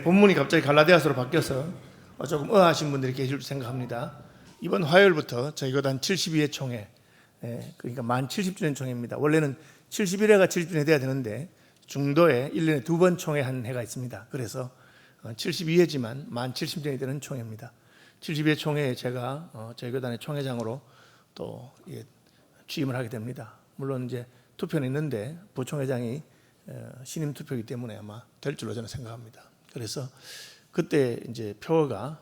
본문이 갑자기 갈라디아서로 바뀌어서 조금 의아하신 분들이 계실 줄 생각합니다. 이번 화요일부터 저희 교단 72회 총회, 그러니까 만 70주년 총회입니다. 원래는 71회가 70주년이 돼야 되는데 중도에 1년에 2번 총회한 해가 있습니다. 그래서 72회지만 만 70주년이 되는 총회입니다. 72회 총회에 제가 저희 교단의 총회장으로 또 취임을 하게 됩니다. 물론 이제 투표는 있는데 부총회장이 신임 투표이기 때문에 아마 될 줄로 저는 생각합니다. 그래서 그때 이제 표가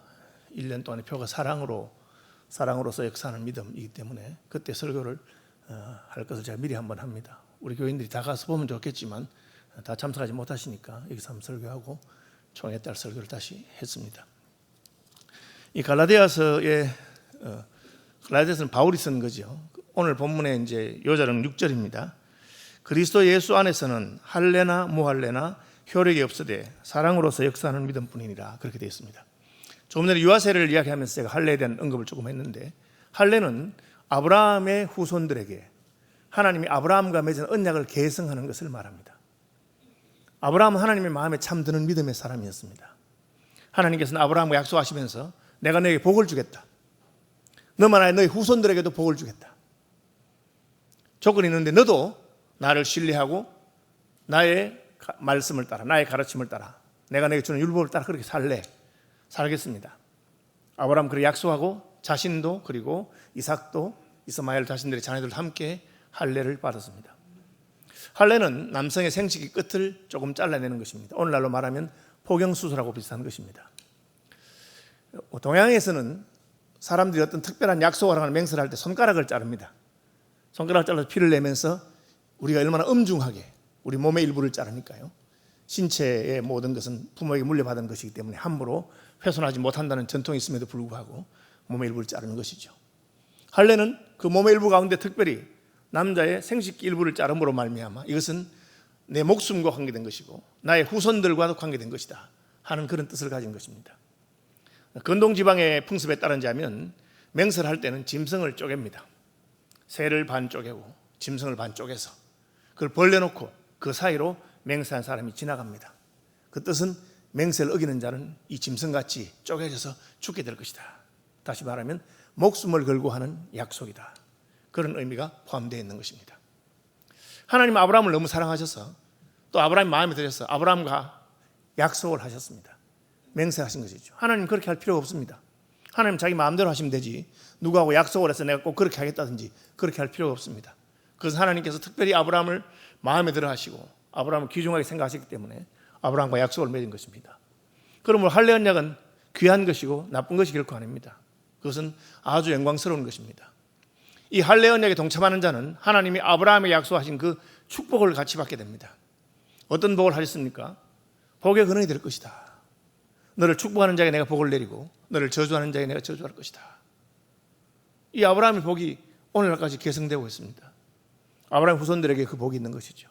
1년 동안의 표가 사랑으로서 역사하는 믿음이기 때문에 그때 설교를 할 것을 제가 미리 한번 합니다. 우리 교인들이 다 가서 보면 좋겠지만 다 참석하지 못하시니까 여기서 한번 설교하고 총회 때 설교를 다시 했습니다. 이 갈라디아서는 바울이 쓴 거죠. 오늘 본문의 이제 요절은 6절입니다. 그리스도 예수 안에서는 할례나 무할례나 효력이 없으되 사랑으로서 역사하는 믿음뿐이니라, 그렇게 되어 있습니다. 조금 전에 유아세를 이야기하면서 제가 할례에 대한 언급을 조금 했는데, 할례는 아브라함의 후손들에게 하나님이 아브라함과 맺은 언약을 계승하는 것을 말합니다. 아브라함은 하나님의 마음에 참 드는 믿음의 사람이었습니다. 하나님께서는 아브라함과 약속하시면서 내가 너에게 복을 주겠다, 너만 아니라 너희 후손들에게도 복을 주겠다. 조건이 있는데 너도 나를 신뢰하고 나의 말씀을 따라, 나의 가르침을 따라, 내가 너에게 주는 율법을 따라 그렇게 살겠습니다. 아브라함 그렇게 약속하고 자신도 그리고 이삭도 이스마엘 자신들의 자녀들도 함께 할례를 받았습니다. 할례는 남성의 생식기 끝을 조금 잘라내는 것입니다. 오늘날로 말하면 포경수술하고 비슷한 것입니다. 동양에서는 사람들이 어떤 특별한 약속을 하거나 맹세를 할 때 손가락을 자릅니다. 손가락을 잘라서 피를 내면서 우리가 얼마나 엄중하게 우리 몸의 일부를 자르니까요. 신체의 모든 것은 부모에게 물려받은 것이기 때문에 함부로 훼손하지 못한다는 전통이 있음에도 불구하고 몸의 일부를 자르는 것이죠. 할례는 그 몸의 일부 가운데 특별히 남자의 생식기 일부를 자름으로 말미암아 이것은 내 목숨과 관계된 것이고 나의 후손들과도 관계된 것이다 하는 그런 뜻을 가진 것입니다. 근동 지방의 풍습에 따른자면 맹세를 할 때는 짐승을 쪼갭니다. 새를 반 쪼개고 짐승을 반 쪼개서 그걸 벌려놓고 그 사이로 맹세한 사람이 지나갑니다. 그 뜻은 맹세를 어기는 자는 이 짐승같이 쪼개져서 죽게 될 것이다. 다시 말하면 목숨을 걸고 하는 약속이다. 그런 의미가 포함되어 있는 것입니다. 하나님은 아브라함을 너무 사랑하셔서 또 아브라함이 마음에 들어서 아브라함과 약속을 하셨습니다. 맹세하신 것이죠. 하나님 그렇게 할 필요가 없습니다. 하나님 자기 마음대로 하시면 되지 누구하고 약속을 해서 내가 꼭 그렇게 하겠다든지 그렇게 할 필요가 없습니다. 그래서 하나님께서 특별히 아브라함을 마음에 들어 하시고 아브라함을 귀중하게 생각하셨기 때문에 아브라함과 약속을 맺은 것입니다. 그러므로 할례 언약은 귀한 것이고 나쁜 것이 결코 아닙니다. 그것은 아주 영광스러운 것입니다. 이 할례 언약에 동참하는 자는 하나님이 아브라함에 약속하신 그 축복을 같이 받게 됩니다. 어떤 복을 하셨습니까? 복의 근원이 될 것이다. 너를 축복하는 자에게 내가 복을 내리고 너를 저주하는 자에게 내가 저주할 것이다. 이 아브라함의 복이 오늘날까지 계승되고 있습니다. 아브라함 후손들에게 그 복이 있는 것이죠.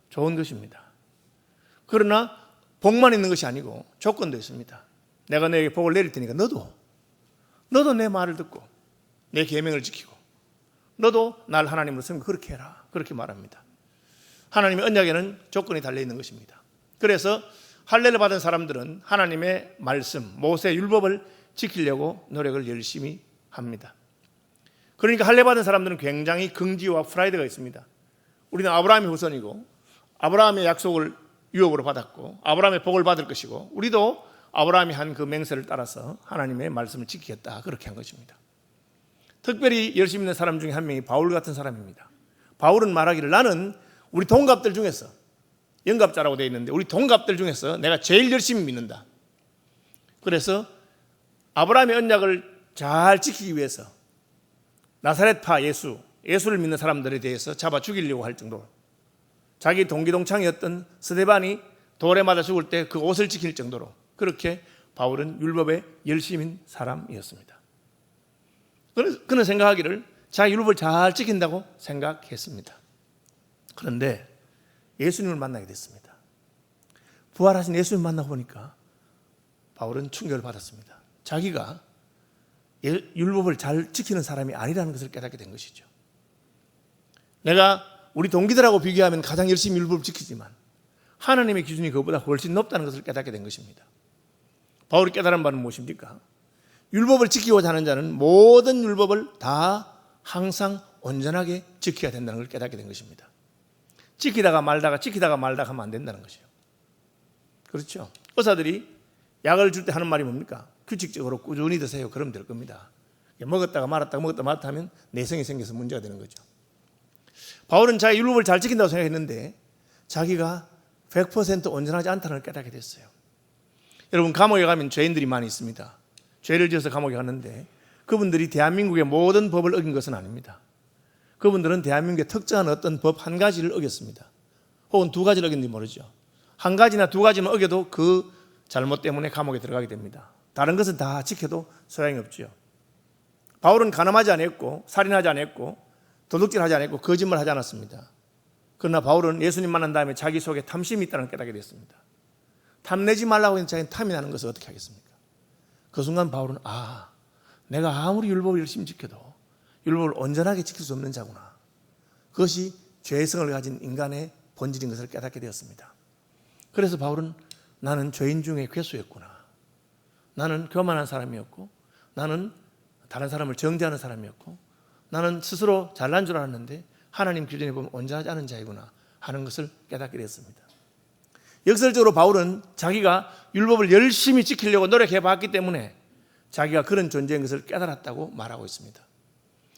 좋은 것입니다. 그러나 복만 있는 것이 아니고 조건도 있습니다. 내가 너에게 복을 내릴 테니까 너도 내 말을 듣고 내 계명을 지키고 너도 날 하나님으로 섬기고 그렇게 해라, 그렇게 말합니다. 하나님의 언약에는 조건이 달려있는 것입니다. 그래서 할례를 받은 사람들은 하나님의 말씀, 모세의 율법을 지키려고 노력을 열심히 합니다. 그러니까 할례 받은 사람들은 굉장히 긍지와 프라이드가 있습니다. 우리는 아브라함의 후손이고 아브라함의 약속을 유업으로 받았고 아브라함의 복을 받을 것이고 우리도 아브라함이 한 그 맹세를 따라서 하나님의 말씀을 지키겠다, 그렇게 한 것입니다. 특별히 열심히 있는 사람 중에 한 명이 바울 같은 사람입니다. 바울은 말하기를 나는 우리 동갑들 중에서, 영갑자라고 되어 있는데 우리 동갑들 중에서 내가 제일 열심히 믿는다. 그래서 아브라함의 언약을 잘 지키기 위해서 나사렛파 예수를 믿는 사람들에 대해서 잡아 죽이려고 할 정도로 자기 동기동창이었던 스데반이 돌에 맞아 죽을 때 그 옷을 지킬 정도로 그렇게 바울은 율법에 열심인 사람이었습니다. 그는 생각하기를 자기 율법을 잘 지킨다고 생각했습니다. 그런데 예수님을 만나게 됐습니다. 부활하신 예수님을 만나고 보니까 바울은 충격을 받았습니다. 자기가 율법을 잘 지키는 사람이 아니라는 것을 깨닫게 된 것이죠. 내가 우리 동기들하고 비교하면 가장 열심히 율법을 지키지만 하나님의 기준이 그것보다 훨씬 높다는 것을 깨닫게 된 것입니다. 바울이 깨달은 바는 무엇입니까? 율법을 지키고자 하는 자는 모든 율법을 다 항상 온전하게 지켜야 된다는 걸 깨닫게 된 것입니다. 지키다가 말다가 하면 안 된다는 것이에요. 그렇죠? 의사들이 약을 줄 때 하는 말이 뭡니까? 규칙적으로 꾸준히 드세요. 그러면 될 겁니다. 먹었다가 말았다 하면 내성이 생겨서 문제가 되는 거죠. 바울은 자기 율법을 잘 지킨다고 생각했는데 자기가 100% 온전하지 않다는 걸 깨닫게 됐어요. 여러분, 감옥에 가면 죄인들이 많이 있습니다. 죄를 지어서 감옥에 갔는데 그분들이 대한민국의 모든 법을 어긴 것은 아닙니다. 그분들은 대한민국의 특정한 어떤 법 한 가지를 어겼습니다. 혹은 두 가지를 어겼는지 모르죠. 한 가지나 두 가지만 어겨도 그 잘못 때문에 감옥에 들어가게 됩니다. 다른 것은 다 지켜도 소용이 없죠. 바울은 간음하지 않았고, 살인하지 않았고, 도둑질하지 않았고, 거짓말하지 않았습니다. 그러나 바울은 예수님 만난 다음에 자기 속에 탐심이 있다는 걸 깨닫게 됐습니다. 탐내지 말라고 했는 자기는 탐이 나는 것을 어떻게 하겠습니까? 그 순간 바울은 내가 아무리 율법을 열심히 지켜도 율법을 온전하게 지킬 수 없는 자구나. 그것이 죄성을 가진 인간의 본질인 것을 깨닫게 되었습니다. 그래서 바울은 나는 죄인 중에 괴수였구나. 나는 교만한 사람이었고, 나는 다른 사람을 정죄하는 사람이었고, 나는 스스로 잘난 줄 알았는데 하나님 기준에 보면 온전하지 않은 자이구나 하는 것을 깨닫게 되었습니다. 역설적으로 바울은 자기가 율법을 열심히 지키려고 노력해 봤기 때문에 자기가 그런 존재인 것을 깨달았다고 말하고 있습니다.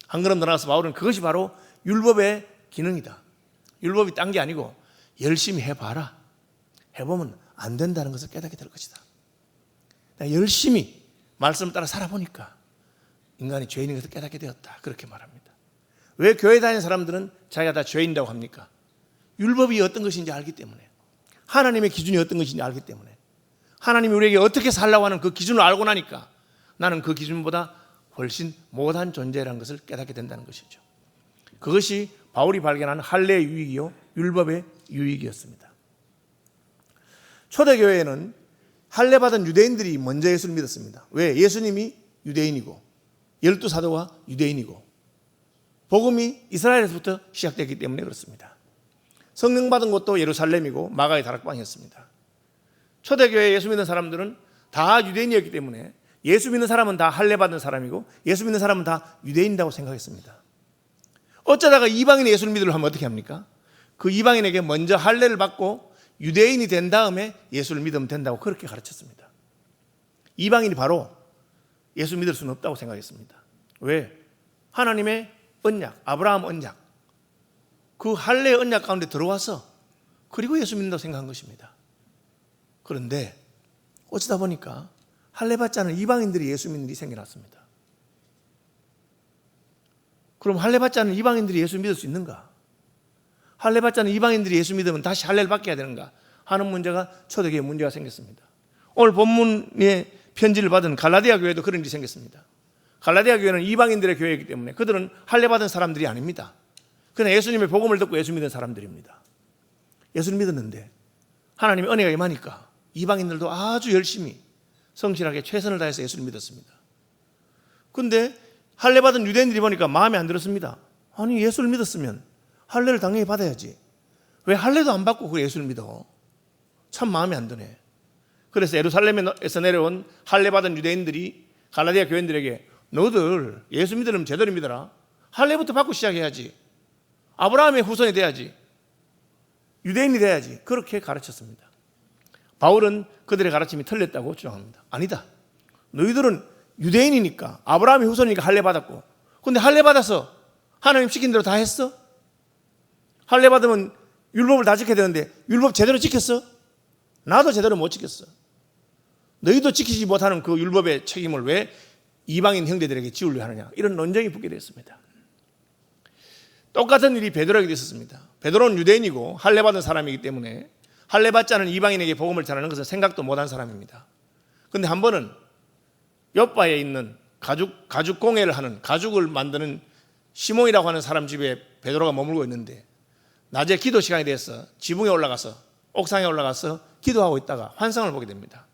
한 걸음 더 나가서 바울은 그것이 바로 율법의 기능이다. 율법이 딴 게 아니고 열심히 해봐라. 해보면 안 된다는 것을 깨닫게 될 것이다. 열심히 말씀을 따라 살아보니까 인간이 죄인인 것을 깨닫게 되었다. 그렇게 말합니다. 왜 교회 다니는 사람들은 자기가 다 죄인이라고 합니까? 율법이 어떤 것인지 알기 때문에, 하나님의 기준이 어떤 것인지 알기 때문에, 하나님이 우리에게 어떻게 살라고 하는 그 기준을 알고 나니까 나는 그 기준보다 훨씬 못한 존재라는 것을 깨닫게 된다는 것이죠. 그것이 바울이 발견한 할례의 유익이요 율법의 유익이었습니다. 초대교회에는 할례받은 유대인들이 먼저 예수를 믿었습니다. 왜? 예수님이 유대인이고 12사도가 유대인이고 복음이 이스라엘에서부터 시작됐기 때문에 그렇습니다. 성령 받은 곳도 예루살렘이고 마가의 다락방이었습니다. 초대교회에 예수 믿는 사람들은 다 유대인이었기 때문에 예수 믿는 사람은 다 할례받은 사람이고 예수 믿는 사람은 다 유대인이라고 생각했습니다. 어쩌다가 이방인이 예수를 믿으려 하면 어떻게 합니까? 그 이방인에게 먼저 할례를 받고 유대인이 된 다음에 예수를 믿으면 된다고 그렇게 가르쳤습니다. 이방인이 바로 예수 믿을 수는 없다고 생각했습니다. 왜? 하나님의 언약, 아브라함 언약, 그 할례의 언약 가운데 들어와서 그리고 예수 믿는다고 생각한 것입니다. 그런데 어쩌다 보니까 할례 받지 않은 이방인들이 예수 믿는 일이 생겨났습니다. 그럼 할례 받지 않은 이방인들이 예수 믿을 수 있는가? 할례 받지 않은 이방인들이 예수 믿으면 다시 할례를 받게 해야 되는가 하는 문제가 초대교회에 문제가 생겼습니다. 오늘 본문의 편지를 받은 갈라디아 교회도 그런 일이 생겼습니다. 갈라디아 교회는 이방인들의 교회이기 때문에 그들은 할례 받은 사람들이 아닙니다. 그냥 예수님의 복음을 듣고 예수 믿은 사람들입니다. 예수를 믿었는데 하나님의 은혜가 임하니까 이방인들도 아주 열심히 성실하게 최선을 다해서 예수를 믿었습니다. 그런데 할례 받은 유대인들이 보니까 마음에 안 들었습니다. 아니, 예수를 믿었으면 할례를 당연히 받아야지. 왜 할례도 안 받고 그 예수를 믿어? 참 마음에 안 드네. 그래서 예루살렘에서 내려온 할례 받은 유대인들이 갈라디아 교인들에게 너들 예수 믿으려면 제대로 믿어라. 할례부터 받고 시작해야지. 아브라함의 후손이 돼야지. 유대인이 돼야지. 그렇게 가르쳤습니다. 바울은 그들의 가르침이 틀렸다고 주장합니다. 아니다. 너희들은 유대인이니까 아브라함의 후손이니까 할례 받았고, 근데 할례 받아서 하나님 시킨 대로 다 했어? 할례 받으면 율법을 다 지켜야 되는데 율법 제대로 지켰어? 나도 제대로 못 지켰어. 너희도 지키지 못하는 그 율법의 책임을 왜 이방인 형제들에게 지우려 하느냐, 이런 논쟁이 붙게 됐습니다. 똑같은 일이 베드로에게 있었습니다. 베드로는 유대인이고 할례 받은 사람이기 때문에 할례 받지 않은 이방인에게 복음을 전하는 것은 생각도 못한 사람입니다. 그런데 한 번은 옆바에 있는 가죽 공예를 하는, 가죽을 만드는 시몬이라고 하는 사람 집에 베드로가 머물고 있는데 낮에 기도 시간이 돼서 지붕에 올라가서, 옥상에 올라가서 기도하고 있다가 환상을 보게 됩니다.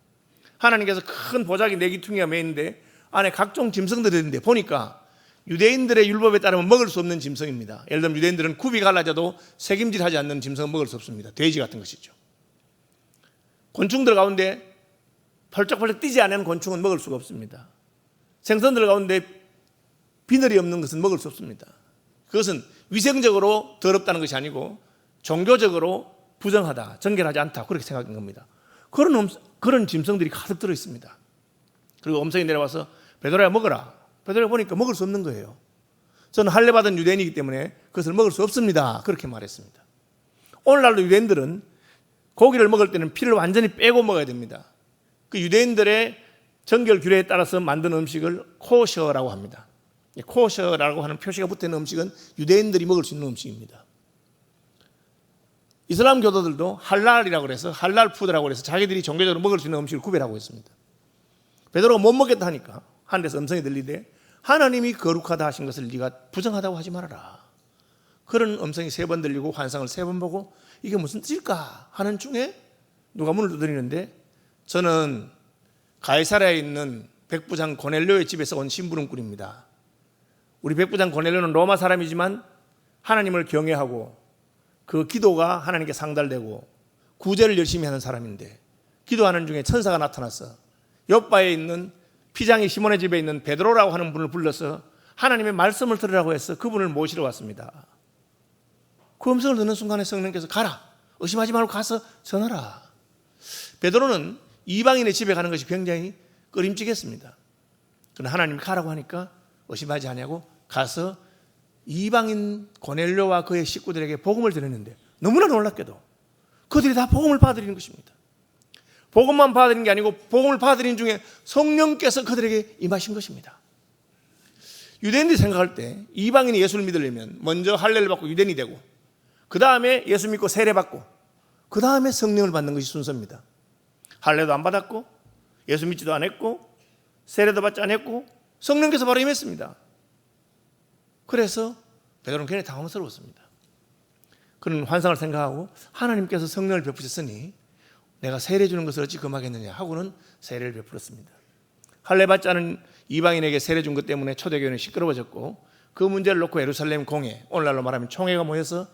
하나님께서 큰 보자기 네기퉁이가 매있는데 안에 각종 짐승들이 있는데 보니까 유대인들의 율법에 따르면 먹을 수 없는 짐승입니다. 예를 들면 유대인들은 굽이 갈라져도 새김질하지 않는 짐승은 먹을 수 없습니다. 돼지 같은 것이죠. 곤충들 가운데 펄쩍펄쩍 뛰지 않는 곤충은 먹을 수가 없습니다. 생선들 가운데 비늘이 없는 것은 먹을 수 없습니다. 그것은 위생적으로 더럽다는 것이 아니고 종교적으로 부정하다, 정결하지 않다, 그렇게 생각한 겁니다. 그런 짐승들이 가득 들어 있습니다. 그리고 음성이 내려와서 베드로야 먹어라. 베드로가 보니까 먹을 수 없는 거예요. 저는 할례 받은 유대인이기 때문에 그것을 먹을 수 없습니다. 그렇게 말했습니다. 오늘날도 유대인들은 고기를 먹을 때는 피를 완전히 빼고 먹어야 됩니다. 그 유대인들의 정결 규례에 따라서 만든 음식을 코셔라고 합니다. 코셔라고 하는 표시가 붙어 있는 음식은 유대인들이 먹을 수 있는 음식입니다. 이슬람 교도들도 할랄이라고 해서 할랄 푸드라고 해서 자기들이 종교적으로 먹을 수 있는 음식을 구별하고 있습니다. 베드로가 못 먹겠다 하니까 하늘에서 음성이 들리되 하나님이 거룩하다 하신 것을 네가 부정하다고 하지 말아라. 그런 음성이 3번 들리고 환상을 3번 보고 이게 무슨 뜻일까 하는 중에 누가 문을 두드리는데 저는 가이사랴에 있는 백부장 고넬료의 집에서 온 심부름꾼입니다. 우리 백부장 고넬료는 로마 사람이지만 하나님을 경외하고 그 기도가 하나님께 상달되고 구제를 열심히 하는 사람인데 기도하는 중에 천사가 나타났어. 옆바에 있는 피장이 시몬의 집에 있는 베드로라고 하는 분을 불러서 하나님의 말씀을 들으라고 해서 그분을 모시러 왔습니다. 그 음성을 듣는 순간에 성령께서 가라, 의심하지 말고 가서 전하라. 베드로는 이방인의 집에 가는 것이 굉장히 꺼림직했습니다. 그러나 하나님이 가라고 하니까 의심하지 않냐고 가서 이방인 고넬료와 그의 식구들에게 복음을 드렸는데 너무나 놀랍게도 그들이 다 복음을 받아들이는 것입니다. 복음만 받아들이는 게 아니고 복음을 받아들이는 중에 성령께서 그들에게 임하신 것입니다. 유대인들이 생각할 때 이방인이 예수를 믿으려면 먼저 할례를 받고 유대인이 되고 그 다음에 예수 믿고 세례 받고 그 다음에 성령을 받는 것이 순서입니다. 할례도 안 받았고 예수 믿지도 않았고 세례도 받지 않았고 성령께서 바로 임했습니다. 그래서 베드로는 굉장히 당황스러웠습니다. 그는 환상을 생각하고 하나님께서 성령을 베푸셨으니 내가 세례 주는 것을 어찌 금하겠느냐 하고는 세례를 베풀었습니다. 할례 받지 않은 이방인에게 세례 준 것 때문에 초대교회는 시끄러워졌고 그 문제를 놓고 예루살렘 공회, 오늘날로 말하면 총회가 모여서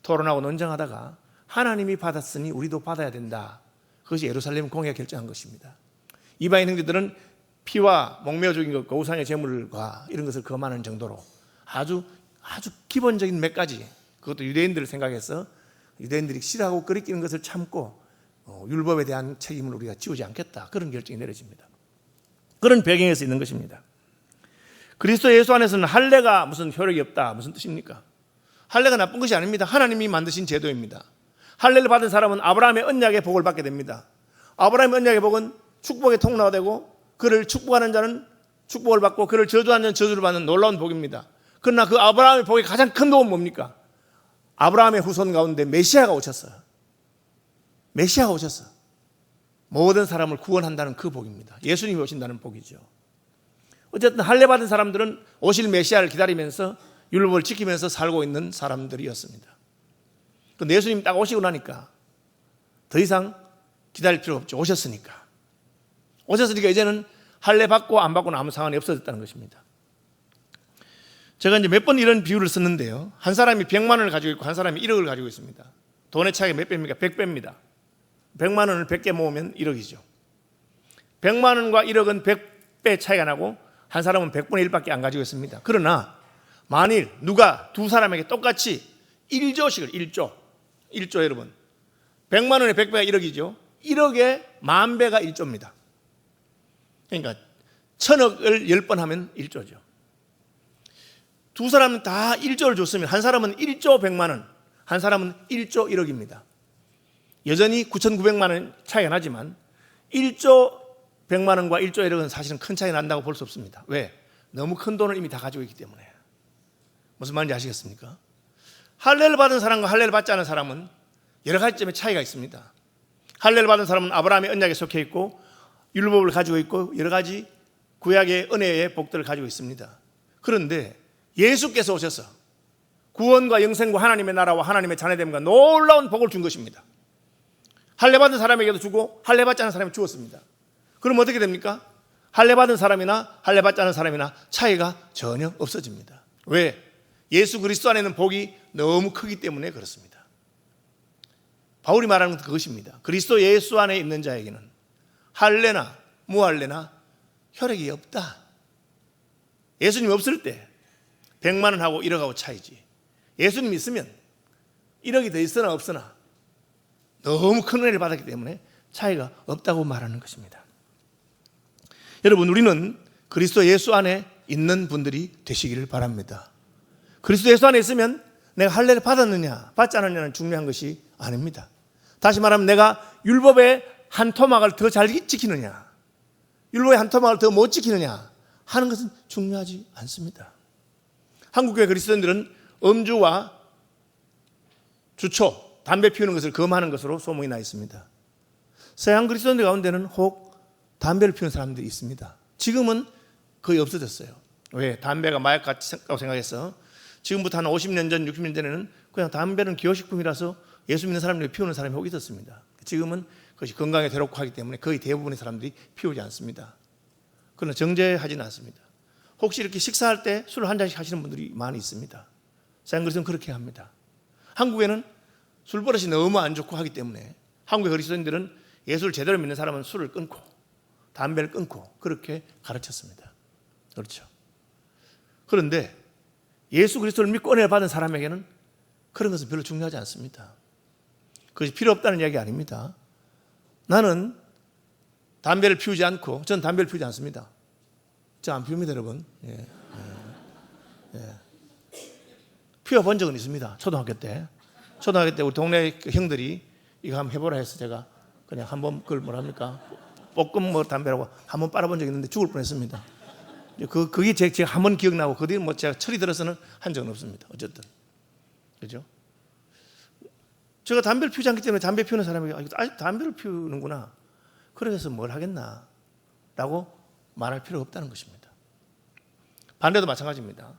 토론하고 논쟁하다가 하나님이 받았으니 우리도 받아야 된다. 그것이 예루살렘 공회가 결정한 것입니다. 이방인 형제들은 피와 목매어 죽인 것과 우상의 제물과 이런 것을 금하는 정도로 아주 기본적인 몇 가지, 그것도 유대인들을 생각해서 유대인들이 싫어하고 끓이끼는 것을 참고 율법에 대한 책임을 우리가 지우지 않겠다, 그런 결정이 내려집니다. 그런 배경에서 있는 것입니다. 그리스도 예수 안에서는 할례가 무슨 효력이 없다, 무슨 뜻입니까? 할례가 나쁜 것이 아닙니다. 하나님이 만드신 제도입니다. 할례를 받은 사람은 아브라함의 언약의 복을 받게 됩니다. 아브라함의 언약의 복은 축복의 통로가 되고 그를 축복하는 자는 축복을 받고 그를 저주하는 자는 저주를 받는 놀라운 복입니다. 그러나 그 아브라함의 복의 가장 큰 복은 뭡니까? 아브라함의 후손 가운데 메시아가 오셨어요. 메시아가 오셨어. 모든 사람을 구원한다는 그 복입니다. 예수님이 오신다는 복이죠. 어쨌든 할례 받은 사람들은 오실 메시아를 기다리면서 율법을 지키면서 살고 있는 사람들이었습니다. 그런데 예수님이 딱 오시고 나니까 더 이상 기다릴 필요가 없죠. 오셨으니까 이제는 할례 받고 안 받고는 아무 상관이 없어졌다는 것입니다. 제가 이제 몇 번 이런 비유를 썼는데요. 한 사람이 100만 원을 가지고 있고 한 사람이 1억을 가지고 있습니다. 돈의 차이가 몇 배입니까? 100배입니다. 100만 원을 100개 모으면 1억이죠. 100만 원과 1억은 100배 차이가 나고 한 사람은 100분의 1밖에 안 가지고 있습니다. 그러나 만일 누가 두 사람에게 똑같이 1조씩을 1조 여러분 100만 원에 100배가 1억이죠. 1억에 10,000배가 1조입니다. 그러니까 1000억을 10번 하면 1조죠. 두 사람은 다 1조를 줬으면 한 사람은 1조 100만 원, 한 사람은 1조 1억입니다. 여전히 9,900만 원 차이가 나지만 1조 100만 원과 1조 1억은 사실은 큰 차이 난다고 볼 수 없습니다. 왜? 너무 큰 돈을 이미 다 가지고 있기 때문에. 무슨 말인지 아시겠습니까? 할례를 받은 사람과 할례를 받지 않은 사람은 여러 가지 점에 차이가 있습니다. 할례를 받은 사람은 아브라함의 언약에 속해 있고 율법을 가지고 있고 여러 가지 구약의 은혜의 복들을 가지고 있습니다. 그런데 예수께서 오셔서 구원과 영생과 하나님의 나라와 하나님의 자녀됨과 놀라운 복을 준 것입니다. 할례 받은 사람에게도 주고 할례 받지 않은 사람에게 주었습니다. 그럼 어떻게 됩니까? 할례 받은 사람이나 할례 받지 않은 사람이나 차이가 전혀 없어집니다. 왜? 예수 그리스도 안에는 복이 너무 크기 때문에 그렇습니다. 바울이 말하는 것은 그것입니다. 그리스도 예수 안에 있는 자에게는 할례나 무할례나 혈액이 없다. 예수님 없을 때 100만 원하고 1억하고 차이지. 예수님 있으면 1억이 더 있으나 없으나 너무 큰 은혜를 받았기 때문에 차이가 없다고 말하는 것입니다. 여러분, 우리는 그리스도 예수 안에 있는 분들이 되시기를 바랍니다. 그리스도 예수 안에 있으면 내가 할례를 받았느냐 받지 않았느냐는 중요한 것이 아닙니다. 다시 말하면 내가 율법의 한 토막을 더 잘 지키느냐, 율법의 한 토막을 더 못 지키느냐 하는 것은 중요하지 않습니다. 한국교회 그리스도인들은 음주와 주초, 담배 피우는 것을 금하는 것으로 소문이 나 있습니다. 서양 그리스도인들 가운데는 혹 담배를 피우는 사람들이 있습니다. 지금은 거의 없어졌어요. 왜? 담배가 마약 같다고 생각해서 지금부터 한 50년 전, 60년 전에는 그냥 담배는 기호식품이라서 예수 믿는 사람들이 피우는 사람이 혹 있었습니다. 지금은 그것이 건강에 괴롭고 하기 때문에 거의 대부분의 사람들이 피우지 않습니다. 그러나 정죄하지는 않습니다. 혹시 이렇게 식사할 때 술을 한 잔씩 하시는 분들이 많이 있습니다. 서양 그리스도는 그렇게 합니다. 한국에는 술버릇이 너무 안 좋고 하기 때문에 한국의 그리스도인들은 예수를 제대로 믿는 사람은 술을 끊고 담배를 끊고 그렇게 가르쳤습니다. 그렇죠. 그런데 예수 그리스도를 믿고 은혜를 받은 사람에게는 그런 것은 별로 중요하지 않습니다. 그것이 필요 없다는 이야기 아닙니다. 나는 담배를 피우지 않고, 저는 담배를 피우지 않습니다. 저 안 피웁니다, 여러분. 피워본 적은 있습니다. 초등학교 때 우리 동네 형들이 이거 한번 해보라 해서 제가 그냥 한번 그걸 뭐랍니까? 볶음 담배라고 한번 빨아본 적이 있는데 죽을 뻔했습니다. 그게 제가 한번 기억나고 그 뒤에 제가 철이 들어서는 한 적은 없습니다. 어쨌든 그죠? 제가 담배를 피우지 않기 때문에 담배 피우는 사람이 아직 담배를 피우는구나. 그래서 뭘 하겠나? 라고 말할 필요가 없다는 것입니다. 반대도 마찬가지입니다.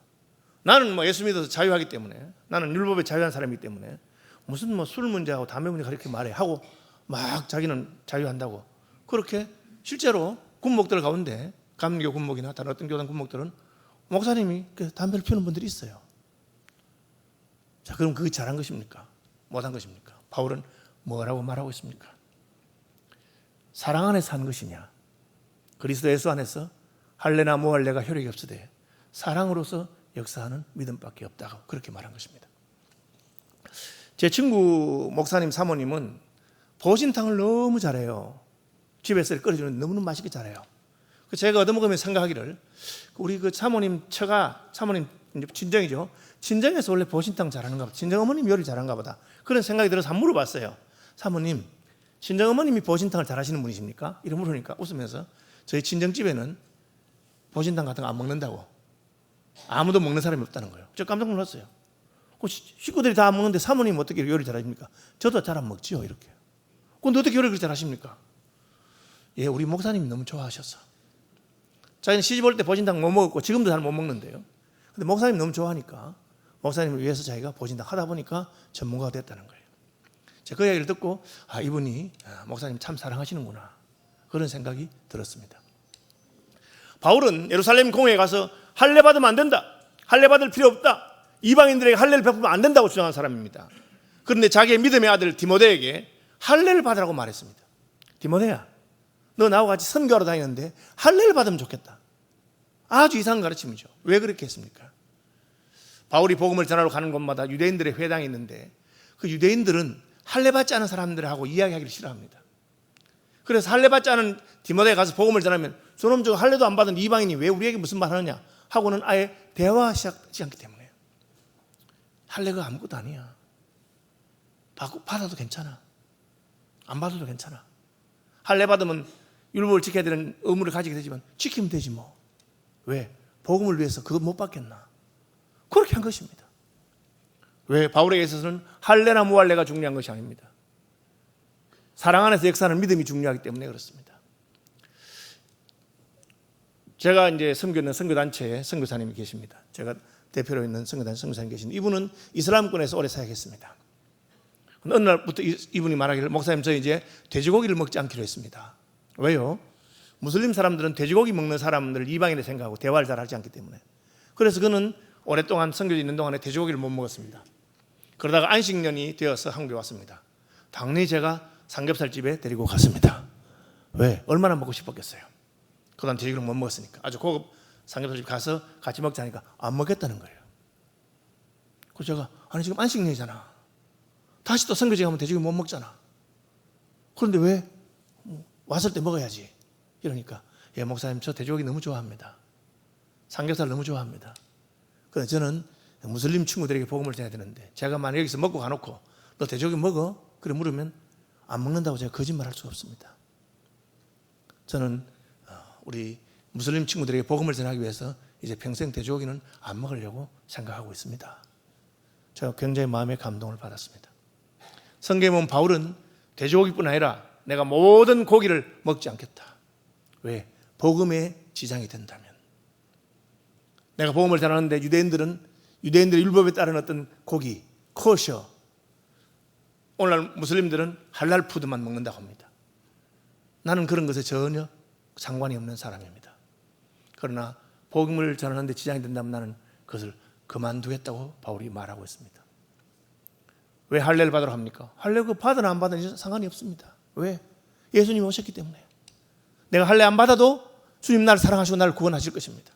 나는 예수 믿어서 자유하기 때문에, 나는 율법에 자유한 사람이기 때문에 무슨 술 문제하고 담배 문제 그렇게 말해 하고 막 자기는 자유한다고. 그렇게 실제로 군목들 가운데 감리교 군목이나 다른 어떤 교단 군목들은 목사님이 담배를 피우는 분들이 있어요. 자, 그럼 그게 잘한 것입니까? 못한 것입니까? 바울은 뭐라고 말하고 있습니까? 사랑 안에서 산 것이냐, 그리스도 예수 안에서 할례나 무할례가 혈육이 없으되 사랑으로서 역사하는 믿음밖에 없다고 그렇게 말한 것입니다. 제 친구 목사님 사모님은 보신탕을 너무 잘해요. 집에서 끓여주는 너무너무 맛있게 잘해요. 제가 얻어먹으면서 생각하기를, 우리 그 사모님 친정이죠. 친정에서 원래 보신탕 잘하는가 보다. 친정 어머님 요리 잘하는가 보다. 그런 생각이 들어서 한번 물어봤어요. 사모님, 친정 어머님이 보신탕을 잘하시는 분이십니까? 이렇게 물으니까 웃으면서 저희 친정집에는 보신탕 같은 거 안 먹는다고. 아무도 먹는 사람이 없다는 거예요. 저 깜짝 놀랐어요. 식구들이 다 안 먹는데 사모님 어떻게 요리 잘하십니까? 저도 잘 안 먹지요. 이렇게. 근데 어떻게 요리를 그렇게 잘하십니까? 예, 우리 목사님이 너무 좋아하셔서. 자기는 시집 올 때 보신탕 못 먹었고 지금도 잘 못 먹는데요. 근데 목사님이 너무 좋아하니까 목사님을 위해서 자기가 보신탕 하다 보니까 전문가가 됐다는 거예요. 제가 그 이야기를 듣고 이분이 목사님 참 사랑하시는구나 그런 생각이 들었습니다. 바울은 예루살렘 공회에 가서 할례 받으면 안 된다, 할례 받을 필요 없다, 이방인들에게 할례를 베푸면 안 된다고 주장한 사람입니다. 그런데 자기의 믿음의 아들 디모데에게 할례를 받으라고 말했습니다. 디모데야, 너 나하고 같이 선교하러 다니는데 할례를 받으면 좋겠다. 아주 이상한 가르침이죠. 왜 그렇게 했습니까? 바울이 복음을 전하러 가는 곳마다 유대인들의 회당이 있는데 그 유대인들은 할례 받지 않은 사람들하고 이야기하기를 싫어합니다. 그래서 할례 받지 않은 디모데에 가서 복음을 전하면 저놈 저 할례도 안 받은 이방인이 왜 우리에게 무슨 말 하느냐 하고는 아예 대화 시작하지 않기 때문에. 할례가 아무것도 아니야. 받아도 괜찮아. 안 받아도 괜찮아. 할례 받으면 율법을 지켜야 되는 의무를 가지게 되지만 지키면 되지 뭐. 왜? 복음을 위해서 그거 못 받겠나? 그렇게 한 것입니다. 왜? 바울에게 있어서는 할례나 무할례가 중요한 것이 아닙니다. 사랑 안에서 역사하는 믿음이 중요하기 때문에 그렇습니다. 제가 이제 섬기는 선교단체에 선교사님이 계십니다. 제가 대표로 있는 선교사님 계신데 이분은 이슬람권에서 오래 사역했습니다. 어느 날부터 이분이 말하기를, 목사님 저 이제 돼지고기를 먹지 않기로 했습니다. 왜요? 무슬림 사람들은 돼지고기 먹는 사람들을 이방인을 생각하고 대화를 잘 하지 않기 때문에. 그래서 그는 오랫동안 선교지 있는 동안에 돼지고기를 못 먹었습니다. 그러다가 안식년이 되어서 한국에 왔습니다. 당연히 제가 삼겹살집에 데리고 갔습니다. 왜? 얼마나 먹고 싶었겠어요. 그다음 돼지고기를 못 먹었으니까. 아주 고급 삼겹살집 가서 같이 먹자니까 안 먹겠다는 거예요. 그래서 제가 아니 지금 안식년이잖아. 다시 또 선교지 가면 돼지고기 못 먹잖아. 그런데 왜? 왔을 때 먹어야지. 이러니까 예 목사님 저 돼지고기 너무 좋아합니다. 삼겹살 너무 좋아합니다. 그래서 저는 무슬림 친구들에게 복음을 전해야 되는데 제가 만약 여기서 먹고 가놓고 너 돼지고기 먹어? 그래 물으면 안 먹는다고 제가 거짓말할 수가 없습니다. 저는 우리 무슬림 친구들에게 복음을 전하기 위해서 이제 평생 돼지고기는 안 먹으려고 생각하고 있습니다. 제가 굉장히 마음에 감동을 받았습니다. 성경에 보면 바울은 돼지고기뿐 아니라 내가 모든 고기를 먹지 않겠다. 왜? 복음에 지장이 된다면. 내가 복음을 전하는데 유대인들의 율법에 따른 어떤 고기, 코셔, 오늘날 무슬림들은 할랄 푸드만 먹는다고 합니다. 나는 그런 것에 전혀 상관이 없는 사람입니다. 그러나 복음을 전하는데 지장이 된다면 나는 그것을 그만두겠다고 바울이 말하고 있습니다. 왜 할례를 받으러 합니까? 할례 그 받으나 안 받으나 상관이 없습니다. 왜? 예수님이 오셨기 때문에. 내가 할례 안 받아도 주님 나를 사랑하시고 나를 구원하실 것입니다.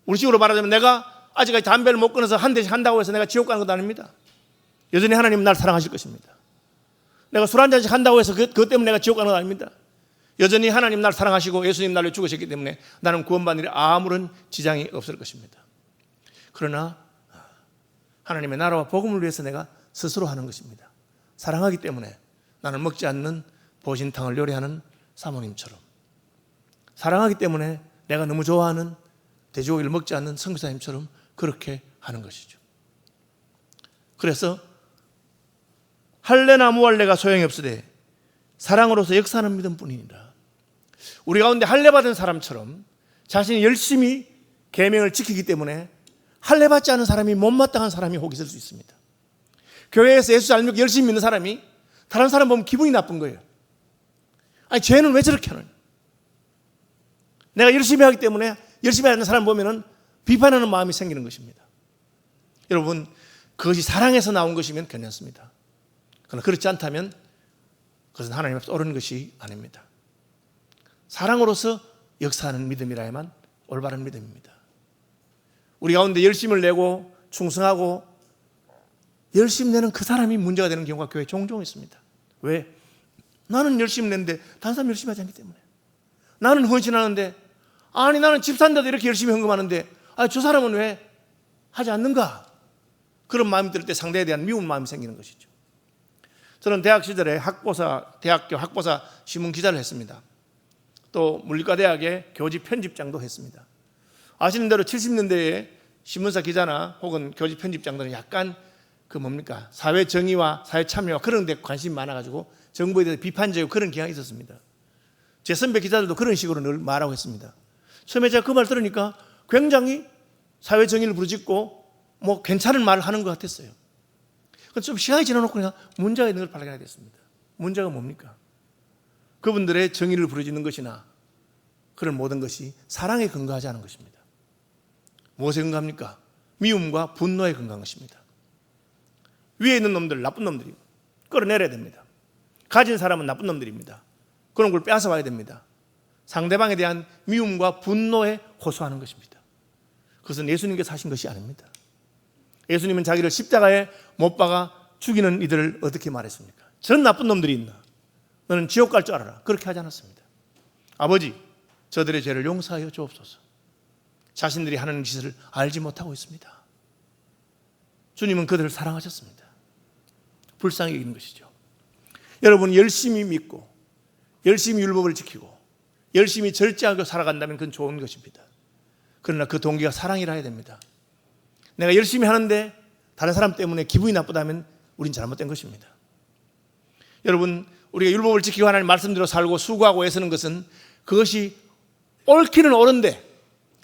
우리 식으로 말하자면 내가 아직까지 담배를 못 끊어서 한 대씩 한다고 해서 내가 지옥 가는 것도 아닙니다. 여전히 하나님은 나를 사랑하실 것입니다. 내가 술 한 잔씩 한다고 해서 그것 때문에 내가 지옥 가는 것 아닙니다. 여전히 하나님 나를 사랑하시고 예수님 나를 죽으셨기 때문에 나는 구원받는 일에 아무런 지장이 없을 것입니다. 그러나 하나님의 나라와 복음을 위해서 내가 스스로 하는 것입니다. 사랑하기 때문에 나는 먹지 않는 보신탕을 요리하는 사모님처럼, 사랑하기 때문에 내가 너무 좋아하는 돼지고기를 먹지 않는 선교사님처럼 그렇게 하는 것이죠. 그래서 할례나 무할례가 소용이 없으되 사랑으로서 역사하는 믿음뿐이니라. 우리 가운데 할례 받은 사람처럼 자신이 열심히 계명을 지키기 때문에 할례 받지 않은 사람이 못마땅한 사람이 혹 있을 수 있습니다. 교회에서 예수 잘 믿고 열심히 믿는 사람이 다른 사람 보면 기분이 나쁜 거예요. 아니 쟤는 왜 저렇게 하느냐. 내가 열심히 하기 때문에 열심히 하는 사람 보면은 비판하는 마음이 생기는 것입니다. 여러분 그것이 사랑에서 나온 것이면 괜찮습니다. 그러나 그렇지 않다면 그것은 하나님 앞에 옳은 것이 아닙니다. 사랑으로서 역사하는 믿음이라야만 올바른 믿음입니다. 우리 가운데 열심을 내고 충성하고 열심 내는 그 사람이 문제가 되는 경우가 교회에 종종 있습니다. 왜? 나는 열심히 내는데 다른 사람 열심히 하지 않기 때문에. 나는 헌신하는데 아니 나는 집 산다도 이렇게 열심히 헌금하는데 저 사람은 왜 하지 않는가? 그런 마음이 들 때 상대에 대한 미운 마음이 생기는 것이죠. 저는 대학 시절에 대학교 학보사 신문 기자를 했습니다. 또 물리과대학의 교지 편집장도 했습니다. 아시는 대로 70년대에 신문사 기자나 혹은 교지 편집장들은 약간 사회 정의와 사회 참여와 그런 데 관심이 많아가지고 정부에 대해서 비판적이고 그런 경향이 있었습니다. 제 선배 기자들도 그런 식으로 늘 말하고 했습니다. 처음에 제가 그 말 들으니까 굉장히 사회 정의를 부르짖고 괜찮은 말을 하는 것 같았어요. 좀 시간이 지나놓고 그냥 문제가 있는 걸 발견하게 됐습니다. 문제가 뭡니까? 그분들의 정의를 부르짖는 것이나 그런 모든 것이 사랑에 근거하지 않은 것입니다. 무엇에 근거합니까? 미움과 분노에 근거한 것입니다. 위에 있는 놈들 나쁜 놈들이 끌어내려야 됩니다. 가진 사람은 나쁜 놈들입니다. 그런 걸 빼앗아 와야 됩니다. 상대방에 대한 미움과 분노에 호소하는 것입니다. 그것은 예수님께서 하신 것이 아닙니다. 예수님은 자기를 십자가에 못 박아 죽이는 이들을 어떻게 말했습니까? 전 나쁜 놈들이 있나? 너는 지옥 갈 줄 알아라. 그렇게 하지 않았습니다. 아버지, 저들의 죄를 용서하여 주옵소서. 자신들이 하는 짓을 알지 못하고 있습니다. 주님은 그들을 사랑하셨습니다. 불쌍히 여기는 것이죠. 여러분 열심히 믿고 열심히 율법을 지키고 열심히 절제하고 살아간다면 그건 좋은 것입니다. 그러나 그 동기가 사랑이라 해야 됩니다. 내가 열심히 하는데 다른 사람 때문에 기분이 나쁘다면 우린 잘못된 것입니다. 여러분 우리가 율법을 지키고 하나님 말씀대로 살고 수고하고 애쓰는 것은 그것이 옳기는 옳은데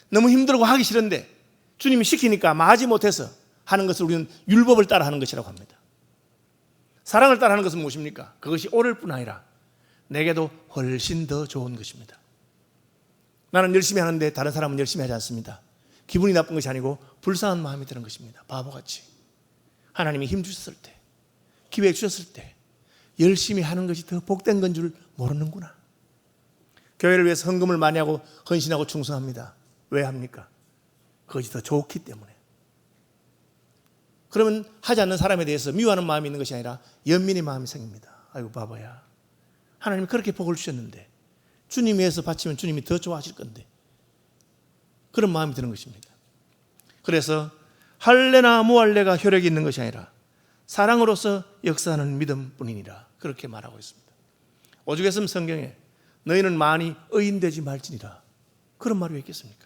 너무 힘들고 하기 싫은데 주님이 시키니까 마지 못해서 하는 것을 우리는 율법을 따라 하는 것이라고 합니다. 사랑을 따라 하는 것은 무엇입니까? 그것이 옳을 뿐 아니라 내게도 훨씬 더 좋은 것입니다. 나는 열심히 하는데 다른 사람은 열심히 하지 않습니다. 기분이 나쁜 것이 아니고 불쌍한 마음이 드는 것입니다. 바보같이 하나님이 힘 주셨을 때, 기회 주셨을 때 열심히 하는 것이 더 복된 건 줄 모르는구나. 교회를 위해서 헌금을 많이 하고 헌신하고 충성합니다. 왜 합니까? 그것이 더 좋기 때문에. 그러면 하지 않는 사람에 대해서 미워하는 마음이 있는 것이 아니라 연민의 마음이 생깁니다. 아이고 바보야, 하나님이 그렇게 복을 주셨는데 주님 위해서 바치면 주님이 더 좋아하실 건데, 그런 마음이 드는 것입니다. 그래서 할례나 무할례가 효력이 있는 것이 아니라 사랑으로서 역사하는 믿음뿐이니라, 그렇게 말하고 있습니다. 오죽했으면 성경에 너희는 많이 의인되지 말지니라, 그런 말이 왜 있겠습니까?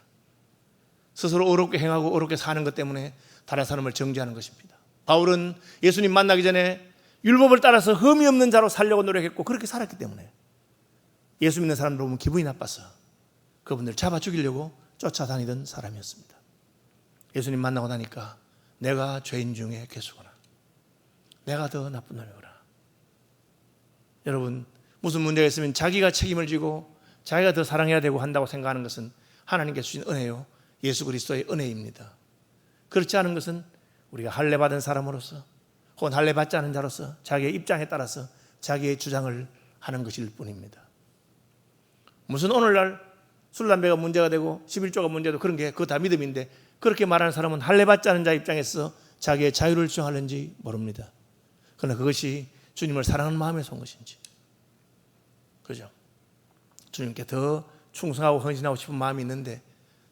스스로 어렵게 행하고 어렵게 사는 것 때문에 다른 사람을 정죄하는 것입니다. 바울은 예수님 만나기 전에 율법을 따라서 흠이 없는 자로 살려고 노력했고 그렇게 살았기 때문에 예수 믿는 사람들 보면 기분이 나빠서 그분들 잡아 죽이려고 쫓아다니던 사람이었습니다. 예수님 만나고 나니까 내가 죄인 중에 괴수구나, 내가 더 나쁜 놈이구나. 여러분, 무슨 문제가 있으면 자기가 책임을 지고 자기가 더 사랑해야 되고 한다고 생각하는 것은 하나님께 주신 은혜요, 예수 그리스도의 은혜입니다. 그렇지 않은 것은 우리가 할례 받은 사람으로서 혹은 할례 받지 않은 자로서 자기의 입장에 따라서 자기의 주장을 하는 것일 뿐입니다. 무슨 오늘날 술, 담배가 문제가 되고 11조가 문제도 그런 게 그거 다 믿음인데, 그렇게 말하는 사람은 할례 받지 않은 자 입장에서 자기의 자유를 주장하는지 모릅니다. 그러나 그것이 주님을 사랑하는 마음에서 온 것인지, 그죠? 주님께 더 충성하고 헌신하고 싶은 마음이 있는데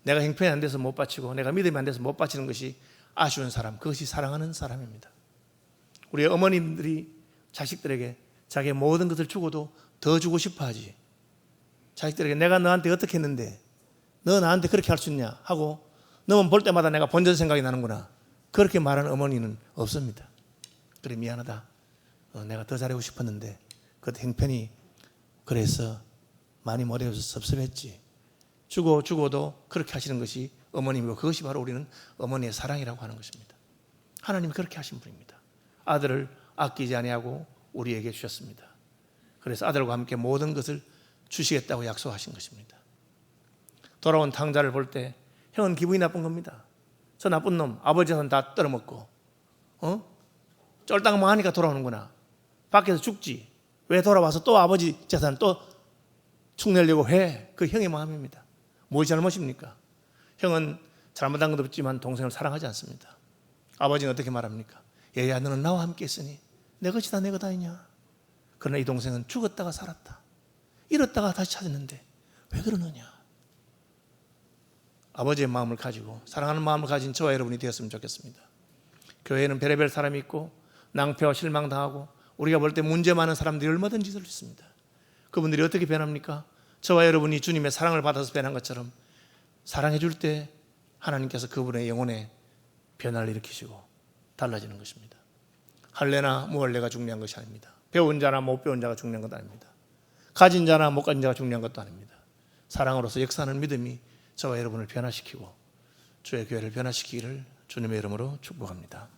내가 형편이 안 돼서 못 바치고 내가 믿음이 안 돼서 못 바치는 것이 아쉬운 사람, 그것이 사랑하는 사람입니다. 우리 어머님들이 자식들에게 자기의 모든 것을 주고도 더 주고 싶어 하지, 자식들에게 내가 너한테 어떻게 했는데 너 나한테 그렇게 할 수 있냐 하고 너만 볼 때마다 내가 본전 생각이 나는구나, 그렇게 말하는 어머니는 없습니다. 그래, 미안하다, 내가 더 잘하고 싶었는데 그때 형편이 그래서 많이 못해서 섭섭했지, 주고도 그렇게 하시는 것이 어머님이고, 그것이 바로 우리는 어머니의 사랑이라고 하는 것입니다. 하나님이 그렇게 하신 분입니다. 아들을 아끼지 아니하고 우리에게 주셨습니다. 그래서 아들과 함께 모든 것을 주시겠다고 약속하신 것입니다. 돌아온 탕자를 볼 때 형은 기분이 나쁜 겁니다. 저 나쁜 놈 아버지 재산 다 떨어먹고 쫄딱 망하니까 돌아오는구나, 밖에서 죽지 왜 돌아와서 또 아버지 재산 또 축내려고 해. 그 형의 마음입니다. 무엇이 잘못입니까? 형은 잘못한 것도 없지만 동생을 사랑하지 않습니다. 아버지는 어떻게 말합니까? 얘야, 너는 나와 함께 있으니 내 것이 다 내 것 아니냐. 그러나 이 동생은 죽었다가 살았다, 잃었다가 다시 찾았는데 왜 그러느냐. 아버지의 마음을 가지고 사랑하는 마음을 가진 저와 여러분이 되었으면 좋겠습니다. 교회에는 별의별 사람이 있고 낭패와 실망당하고 우리가 볼 때 문제 많은 사람들이 얼마든지 있을 수 있습니다. 그분들이 어떻게 변합니까? 저와 여러분이 주님의 사랑을 받아서 변한 것처럼 사랑해 줄 때 하나님께서 그분의 영혼에 변화를 일으키시고 달라지는 것입니다. 할례나 무할례가 중요한 것이 아닙니다. 배운 자나 못 배운 자가 중요한 것 아닙니다. 가진 자나 못 가진 자가 중요한 것도 아닙니다. 사랑으로서 역사하는 믿음이 저와 여러분을 변화시키고 주의 교회를 변화시키기를 주님의 이름으로 축복합니다.